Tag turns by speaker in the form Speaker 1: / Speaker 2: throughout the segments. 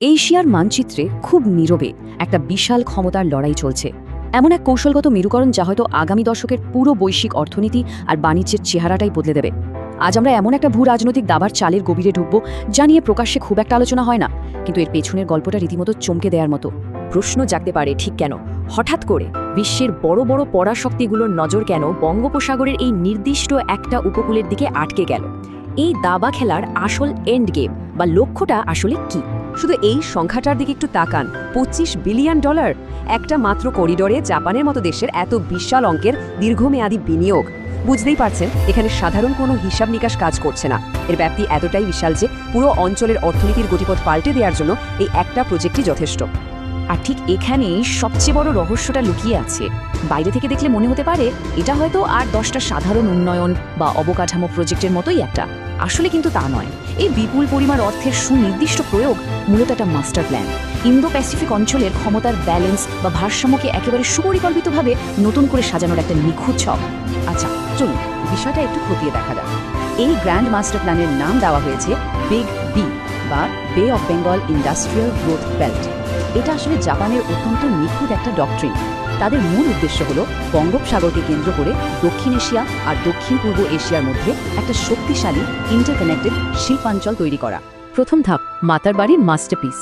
Speaker 1: এশিয়ার মানচিত্রে খুব নীরবে একটা বিশাল ক্ষমতার লড়াই চলছে। এমন এক কৌশলগত মেরুকরণ যা হয়তো আগামী দশকের পুরো বৈশ্বিক অর্থনীতি আর বাণিজ্যের চেহারাটাই বদলে দেবে। আজ আমরা এমন একটা ভূ রাজনৈতিক দাবার চালের গভীরে ঢুকব যা নিয়ে প্রকাশ্যে খুব একটা আলোচনা হয় না, কিন্তু এর পেছনের গল্পটা রীতিমতো চমকে দেওয়ার মতো।
Speaker 2: প্রশ্ন জাগতে পারে ঠিক কেন হঠাৎ করে বিশ্বের বড় বড় পরাশক্তিগুলোর নজর কেন বঙ্গোপসাগরের এই নির্দিষ্ট একটা উপকূলের দিকে আটকে গেল? এই দাবা খেলার আসল এন্ড গেম বা লক্ষ্যটা আসলে কি?
Speaker 3: শুধু এই সংখ্যাটার দিকে একটু তাকান, $25 বিলিয়ন। একটা মাত্র করিডোরে জাপানের মতো দেশের এত বিশাল অঙ্কের দীর্ঘমেয়াদী বিনিয়োগ। বুঝতেই পারছেন এখানে সাধারণ কোনো হিসাব নিকাশ কাজ করছে না। এর ব্যাপ্তি এতটাই বিশাল যে পুরো অঞ্চলের অর্থনীতির গতিপথ পাল্টে দেওয়ার জন্য এই একটা প্রজেক্টই যথেষ্ট।
Speaker 1: আর ঠিক এখানেই সবচেয়ে বড় রহস্যটা লুকিয়ে আছে। বাইরে থেকে দেখলে মনে হতে পারে এটা হয়তো আর 10টা সাধারণ উন্নয়ন বা অবকাঠামো প্রজেক্টের মতোই একটা, আসলে কিন্তু তা নয়। এই বিপুল পরিমাণ অর্থের সুনির্দিষ্ট প্রয়োগ মূলত একটা মাস্টার প্ল্যান, ইন্দো প্যাসিফিক অঞ্চলের ক্ষমতার ব্যালেন্স বা ভারসাম্যকে একেবারে সুপরিকল্পিতভাবে নতুন করে সাজানোর একটা নিখুঁত ছক। আচ্ছা চলুন বিষয়টা একটু খতিয়ে দেখা যাক। এই গ্র্যান্ড মাস্টার প্ল্যানের নাম দেওয়া হয়েছে বিগ বি বা বে of Bengal industrial growth belt. এটা আসলে জাপানের অত্যন্ত নিখুঁত একটা ডক্ট্রিন। তাদের মূল উদ্দেশ্য হলো বঙ্গোপসাগরকে কেন্দ্র করে দক্ষিণ এশিয়া আর দক্ষিণ পূর্ব এশিয়ার মধ্যে একটা শক্তিশালী ইন্টারকানেক্টেড শিল্পাঞ্চল তৈরি করা। প্রথম ধাপ মাতারবাড়ির মাস্টারপিস।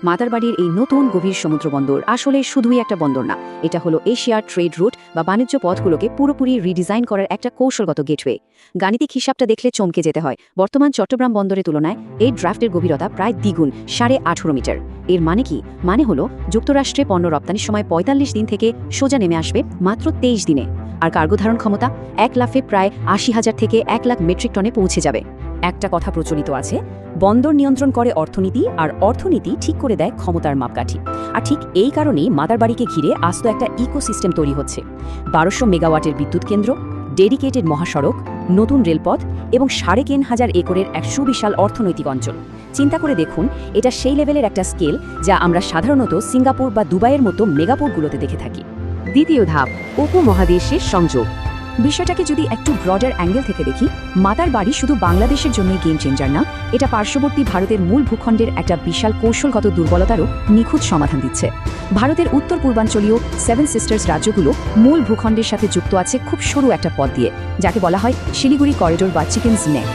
Speaker 1: মাতারবাড়ির এই নতুন গভীর সমুদ্র বন্দর আসলে শুধুই একটা বন্দর না, এটা হলো এশিয়ার ট্রেড রুট বা বাণিজ্য পথগুলোকে পুরোপুরি রিডিজাইন করার একটা কৌশলগত গেটওয়ে। গাণিতিক হিসাবটা দেখলে চমকে যেতে হয়। বর্তমান চট্টগ্রাম বন্দরের তুলনায় এই ড্রাফটের গভীরতা প্রায় দ্বিগুণ, 18.5 মিটার। এর মানে কি? মানে হলো যুক্তরাষ্ট্রে পণ্য রপ্তানির সময় 45 দিন থেকে সোজা নেমে আসবে মাত্র 23 দিনে। আর কার্গো ধারণ ক্ষমতা 1 লাফে প্রায় 80,000 থেকে 1 লাখ মেট্রিক টনে পৌঁছে যাবে। একটা কথা প্রচলিত আছে, বন্দর নিয়ন্ত্রণ করে অর্থনীতি আর অর্থনীতি ঠিক করে দেয় ক্ষমতার মাপকাঠি। আর ঠিক এই কারণেই মাদারবাড়িকে ঘিরে আস্ত একটা ইকোসিস্টেম তৈরি হচ্ছে। 1200 মেগাওয়াটের বিদ্যুৎ কেন্দ্র, ডেডিকেটেড মহাসড়ক, নতুন রেলপথ এবং 3,500 একরের এক সুবিশাল অর্থনৈতিক অঞ্চল। চিন্তা করে দেখুন, এটা সেই লেভেলের একটা স্কেল যা আমরা সাধারণত সিঙ্গাপুর বা দুবাইয়ের মতো মেগাপোর্টগুলোতে দেখে থাকি।
Speaker 3: দ্বিতীয় ধাপ, উপমহাদেশের সংযোগ।
Speaker 1: বিষয়টাকে যদি একটু ব্রডার অ্যাঙ্গেল থেকে দেখি, মাতারবাড়ি শুধু বাংলাদেশের জন্যই গেম চেঞ্জার না, এটা পার্শ্ববর্তী ভারতের মূল ভূখণ্ডের একটা বিশাল কৌশলগত দুর্বলতারও নিখুঁত সমাধান দিচ্ছে। ভারতের উত্তর পূর্বাঞ্চলীয় 7 সিস্টার্স রাজ্যগুলো মূল ভূখণ্ডের সাথে যুক্ত আছে খুব সরু একটা পথ দিয়ে, যাকে বলা হয় শিলিগুড়ি করিডোর বা চিকেন্স নেক।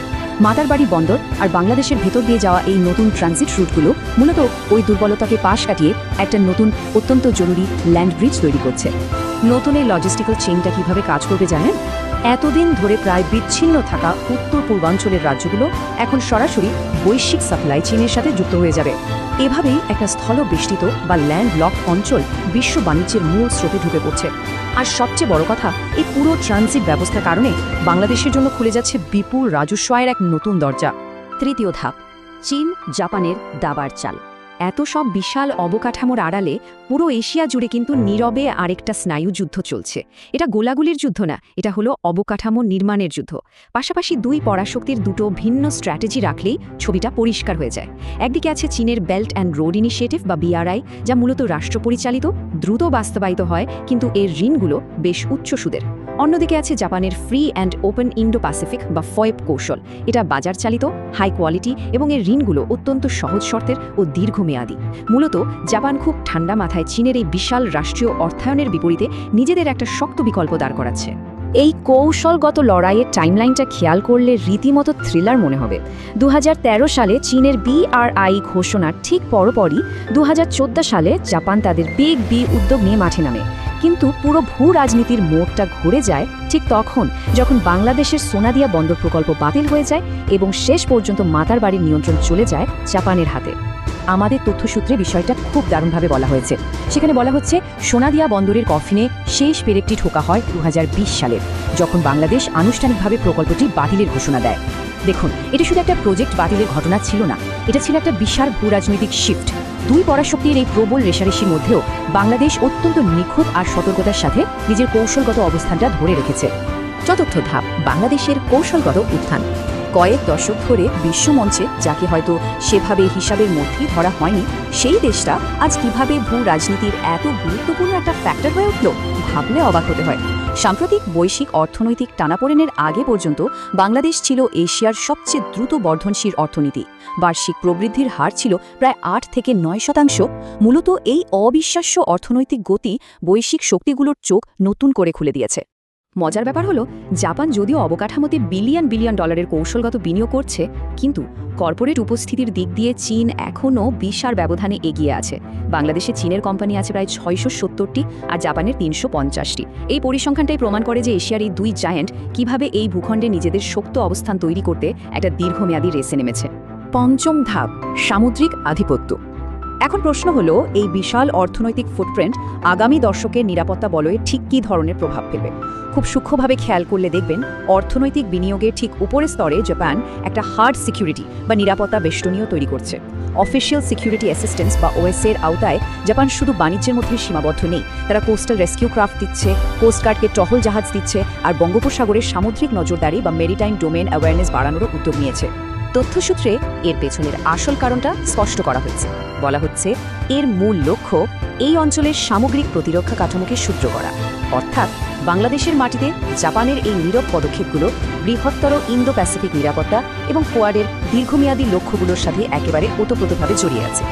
Speaker 1: মাতারবাড়ি বন্দর আর বাংলাদেশের ভেতর দিয়ে যাওয়া এই নতুন ট্রানজিট রুটগুলো মূলত ওই দুর্বলতাকে পাশ কাটিয়ে একটা নতুন অত্যন্ত জরুরি ল্যান্ড ব্রিজ তৈরি করছে। নতুন এই লজিস্টিক্যাল চেইনটা কিভাবে কাজ করবে জানেন? এতদিন ধরে প্রায় বিচ্ছিন্ন থাকা উত্তর পূর্বাঞ্চলের রাজ্যগুলো এখন সরাসরি বৈশ্বিক সাপ্লাই চেইনের সাথে যুক্ত হয়ে যাবে। এভাবেই একটা স্থল বেষ্টিত বা ল্যান্ড লক অঞ্চল বিশ্ব বাণিজ্যের মূল স্রোতে ঢুকে পড়ছে। আর সবচেয়ে বড় কথা, এই পুরো ট্রানজিট ব্যবস্থার কারণে বাংলাদেশের জন্য খুলে যাচ্ছে বিপুল রাজস্ব আয়ের এক নতুন দরজা। তৃতীয় ধাপ, চীন জাপানের দাবার চাল। এত সব বিশাল অবকাঠামোর আড়ালে পুরো এশিয়া জুড়ে কিন্তু নীরবে আরেকটা স্নায়ু যুদ্ধ চলছে। এটা গোলাগুলির যুদ্ধ না, এটা হলো অবকাঠামো নির্মাণের যুদ্ধ। পাশাপাশি দুই পরাশক্তির দুটো ভিন্ন স্ট্র্যাটেজি রাখলেই ছবিটা পরিষ্কার হয়ে যায়। একদিকে আছে চীনের বেল্ট অ্যান্ড রোড ইনিশিয়েটিভ বা BRI, যা মূলত রাষ্ট্র পরিচালিত, দ্রুত বাস্তবায়িত হয়, কিন্তু এর ঋণগুলো বেশ উচ্চ সুদের। অন্যদিকে আছে জাপানের free and open Indo Pacific বা FOIP কৌশল। এটা বাজার চালিত, হাই কোয়ালিটি এবং এর ঋণগুলো অত্যন্ত সহজ শর্তের ও দীর্ঘমেয়াদী। মূলত জাপান খুব ঠান্ডা মাথায় চীনের এই বিশাল রাষ্ট্রীয় অর্থায়নের বিপরীতে নিজেদের একটা শক্ত বিকল্প দাঁড় করাচ্ছে। এই কৌশলগত লড়াইয়ের টাইমলাইনটা খেয়াল করলে রীতিমতো থ্রিলার মনে হবে। 2013 সালে চীনের BRI ঘোষণার ঠিক পরপরই 2014 সালে জাপান তাদের বিগ বি উদ্যোগ নিয়ে মাঠে নামে। কিন্তু পুরো ভূ রাজনীতির মোড়টা ঘুরে যায় ঠিক তখন, যখন বাংলাদেশের সোনাদিয়া বন্দর প্রকল্প বাতিল হয়ে যায় এবং শেষ পর্যন্ত মাতারবাড়ির নিয়ন্ত্রণ চলে যায় জাপানের হাতে। আমাদের তথ্যসূত্রে বিষয়টা খুব দারুণভাবে বলা হয়েছে। সেখানে বলা হচ্ছে সোনাদিয়া বন্দরের কফিনে শেষ পেরেকটি ঠোকা হয় 2020 সালে, যখন বাংলাদেশ আনুষ্ঠানিকভাবে প্রকল্পটি বাতিলের ঘোষণা দেয়। দেখুন, এটা শুধু একটা প্রজেক্ট বাতিলের ঘটনা ছিল না, এটা ছিল একটা বিশাল ভূ রাজনৈতিক শিফট। দুই পরাশক্তির এই প্রবল রেষারেষির মধ্যেও বাংলাদেশ অত্যন্ত নিখুঁত আর সতর্কতার সাথে নিজের কৌশলগত অবস্থানটা ধরে রেখেছে। চতুর্থ ধাপ, বাংলাদেশের কৌশলগত উত্থান। কয়েক দশক ধরে বিশ্বমঞ্চে যাকে হয়তো সেভাবে হিসাবের মধ্যেই ধরা হয়নি, সেই দেশটা আজ কিভাবে ভূ রাজনীতির এত গুরুত্বপূর্ণ একটা ফ্যাক্টর হয়ে উঠল ভাবলে অবাক হতে হয়। সাম্প্রতিক বৈশ্বিক অর্থনৈতিক টানাপোড়েনের আগে পর্যন্ত বাংলাদেশ ছিল এশিয়ার সবচেয়ে দ্রুত বর্ধনশীল অর্থনীতি। বার্ষিক প্রবৃদ্ধির হার ছিল প্রায় 8 থেকে 9%। মূলত এই অবিশ্বাস্য অর্থনৈতিক গতি বৈশ্বিক শক্তিগুলোর চোখ নতুন করে খুলে দিয়েছে। মজার ব্যাপার হলো, জাপান যদিও অবকাঠামোতে বিলিয়ন বিলিয়ন ডলারের কৌশলগত বিনিয়োগ করছে, কিন্তু কর্পোরেট উপস্থিতির দিক দিয়ে চীন এখনও বিশাল ব্যবধানে এগিয়ে আছে। বাংলাদেশে চীনের কোম্পানি আছে প্রায় 670টি আর জাপানের 350টি। এই পরিসংখ্যানটাই প্রমাণ করে যে এশিয়ার এই দুই জায়ান্ট কিভাবে এই ভূখণ্ডে নিজেদের শক্ত অবস্থান তৈরি করতে একটা দীর্ঘমেয়াদী রেসে নেমেছে। পঞ্চম ধাপ, সামুদ্রিক আধিপত্য। এখন প্রশ্ন হলো, এই বিশাল অর্থনৈতিক ফুটপ্রিন্ট আগামী দশকের নিরাপত্তা বলয়ে ঠিক কী ধরনের প্রভাব ফেলবে? খুব সূক্ষ্মভাবে খেয়াল করলে দেখবেন, অর্থনৈতিক বিনিয়োগের ঠিক উপরের স্তরে জাপান একটা হার্ড সিকিউরিটি বা নিরাপত্তা বেষ্টনীও তৈরি করছে। অফিসিয়াল সিকিউরিটি অ্যাসিস্ট্যান্স বা ওএসএর আওতায় জাপান শুধু বাণিজ্যের মধ্যে সীমাবদ্ধ নেই, তারা কোস্টাল রেস্কিউ ক্রাফট দিচ্ছে, কোস্টগার্ডকে টহল জাহাজ দিচ্ছে, আর বঙ্গোপসাগরের সামুদ্রিক নজরদারি বা মেরিটাইম ডোমেন অ্যাওয়ারনেস বাড়ানোরও উদ্যোগ নিয়েছে। তথ্যসূত্রে এর পেছনের আসল কারণটা স্পষ্ট করা হয়েছে। বলা হচ্ছে, এর মূল লক্ষ্য এই অঞ্চলের সামগ্রিক প্রতিরক্ষা কাঠামোকে সূত্র করা। অর্থাৎ বাংলাদেশের মাটিতে জাপানের এই নীরব পদক্ষেপগুলো বৃহত্তর ইন্দো প্যাসিফিক নিরাপত্তা এবং কোয়াডের দীর্ঘমেয়াদী লক্ষ্যগুলোর সাথে একেবারে ওতপ্রোতভাবে জড়িয়ে আছে।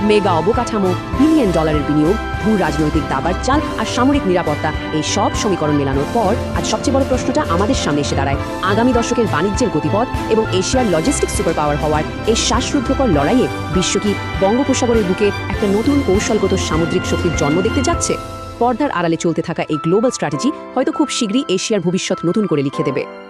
Speaker 3: মেগা অবকাঠামো, বিলিয়ন ডলারের বিনিয়োগ, ভূ রাজনৈতিক দাবার চাল আর সামরিক নিরাপত্তা, এই সব সমীকরণ মেলানোর পর আজ সবচেয়ে বড় প্রশ্নটা আমাদের সামনে এসে দাঁড়ায়। আগামী দশকের বাণিজ্যের গতিপথ এবং এশিয়ার লজিস্টিক সুপার পাওয়ার হওয়ার এই শ্বাসরুদ্ধকর লড়াইয়ে বিশ্ব কি বঙ্গোপসাগরের বুকে একটা নতুন কৌশলগত সামুদ্রিক শক্তির জন্ম দেখতে যাচ্ছে? পর্দার আড়ালে চলতে থাকা এই গ্লোবাল স্ট্র্যাটেজি হয়তো খুব শীঘ্রই এশিয়ার ভবিষ্যৎ নতুন করে লিখে দেবে।